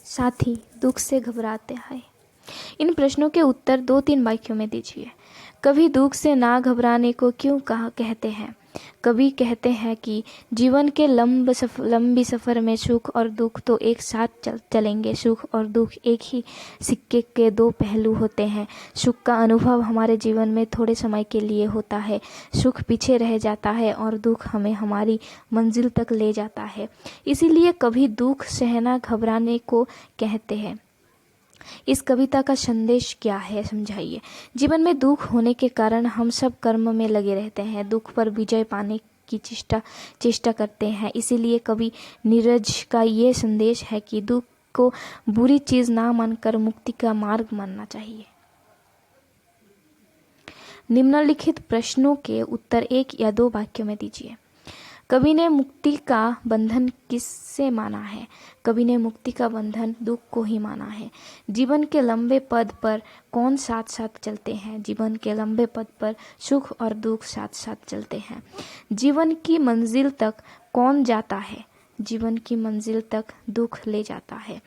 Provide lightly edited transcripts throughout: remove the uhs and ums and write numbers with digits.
साथी दुख से घबराते हैं। इन प्रश्नों के उत्तर 2-3 वाक्यों में दीजिए। कभी दुख से ना घबराने को क्यों कहते हैं? कभी कहते हैं कि जीवन के लंबी सफ़र में सुख और दुख तो एक साथ चलेंगे। सुख और दुख एक ही सिक्के के 2 पहलू होते हैं। सुख का अनुभव हमारे जीवन में थोड़े समय के लिए होता है। सुख पीछे रह जाता है और दुख हमें हमारी मंजिल तक ले जाता है। इसीलिए कभी दुख सहना घबराने को कहते हैं। इस कविता का संदेश क्या है, समझाइए। जीवन में दुख होने के कारण हम सब कर्म में लगे रहते हैं, दुख पर विजय पाने की चेष्टा करते हैं। इसीलिए कवि नीरज का ये संदेश है कि दुख को बुरी चीज ना मानकर मुक्ति का मार्ग मानना चाहिए। निम्नलिखित प्रश्नों के उत्तर 1 या 2 वाक्यों में दीजिए। कवि ने मुक्ति का बंधन किससे माना है? कवि ने मुक्ति का बंधन दुख को ही माना है। जीवन के लंबे पथ पर कौन साथ साथ चलते हैं? जीवन के लंबे पथ पर सुख और दुख साथ साथ चलते हैं। जीवन की मंजिल तक कौन जाता है? जीवन की मंजिल तक दुख ले जाता है।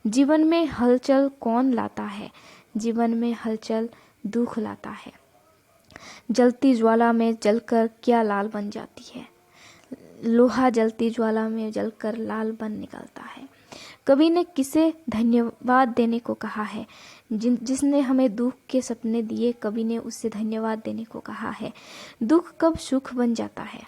जीवन में हलचल कौन लाता है? जीवन में हलचल दुख लाता है। जलती ज्वाला में जलकर क्या लाल बन जाती है? लोहा जलती ज्वाला में जलकर लाल बन निकलता है। कवि ने किसे धन्यवाद देने को कहा है? जिसने हमें दुख के सपने दिए, कवि ने उससे धन्यवाद देने को कहा है। दुख कब सुख बन जाता है?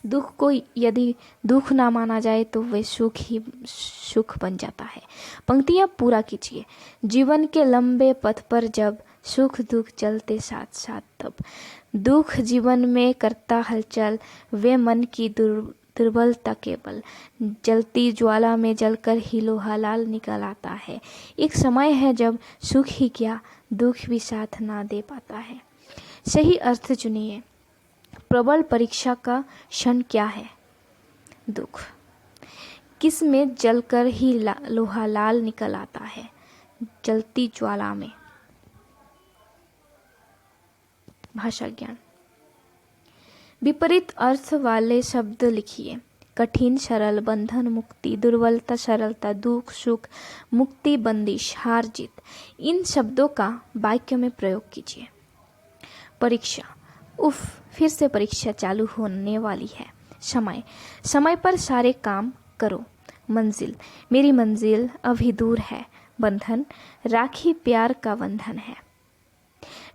दुख को यदि दुख ना माना जाए तो वह सुख ही सुख बन जाता है। पंक्तियां पूरा कीजिए। जीवन के लंबे पथ पर जब सुख दुख चलते साथ साथ, तब दुख जीवन में करता हलचल, वे मन की दुर्बलता केवल। जलती ज्वाला में जलकर ही लोहा लाल निकल आता है। एक समय है जब सुख ही क्या, दुख भी साथ ना दे पाता है। सही अर्थ चुनिए। प्रबल परीक्षा का क्षण क्या है? दुख। किस में जलकर ही लोहा लाल निकल आता है? जलती ज्वाला में। भाषा ज्ञान। विपरीत अर्थ वाले शब्द लिखिए। कठिन सरल, बंधन मुक्ति, दुर्बलता सरलता, दुख सुख, मुक्ति बंदिश, हार जीत। इन शब्दों का वाक्य में प्रयोग कीजिए। परीक्षा। उफ, फिर से परीक्षा चालू होने वाली है। समय। समय पर सारे काम करो। मंजिल। मेरी मंजिल अभी दूर है। बंधन। राखी प्यार का बंधन है।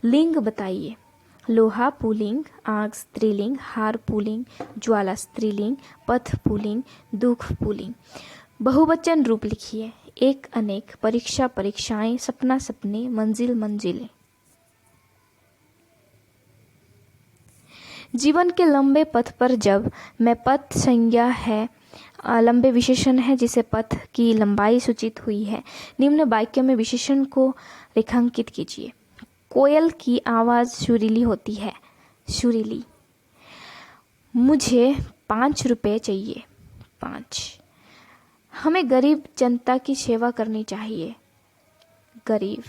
लिंग बताइए। लोहा पुल्लिंग, आग स्त्रीलिंग, हार पुल्लिंग, ज्वाला स्त्रीलिंग, पथ पुल्लिंग, दुख पुल्लिंग। बहुवचन रूप लिखिए। एक अनेक, परीक्षा परीक्षाएं, सपना सपने, मंजिल मंजिलें। जीवन के लंबे पथ पर जब में पथ संज्ञा है, लंबे विशेषण है जिसे पथ की लंबाई सूचित हुई है। निम्न वाक्य में विशेषण को रेखांकित कीजिए। कोयल की आवाज सुरीली होती है। सुरीली। मुझे 5 रुपए चाहिए। 5। हमें गरीब जनता की सेवा करनी चाहिए। गरीब।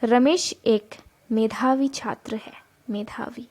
रमेश एक मेधावी छात्र है। मेधावी।